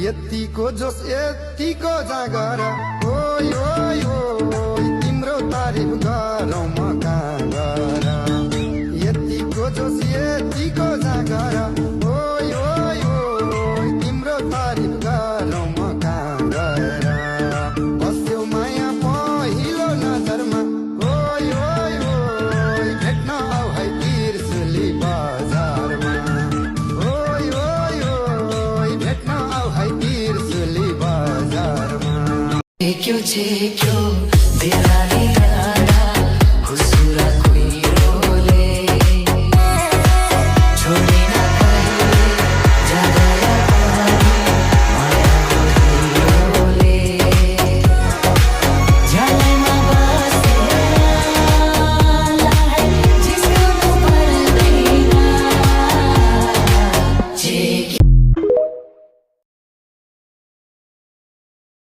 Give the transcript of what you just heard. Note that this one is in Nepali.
यतिको जोस यतिको जागर ओइ ओइ ओइ तिम्रो तारिफ गरौँ म कहाँ गर यतिको जोस यतिको जागर ओइ ओइ ओइ तिम्रो तारिफ गरौँ म कहाँ गर बस्यो माया पहिलो नजरमा ओइ ओइ ओइ भेट्न आऊ है तिर्सुली बजारमा ओइ ओइ ओइ भेट्न आऊ है तिर्सुली बजारमा Take you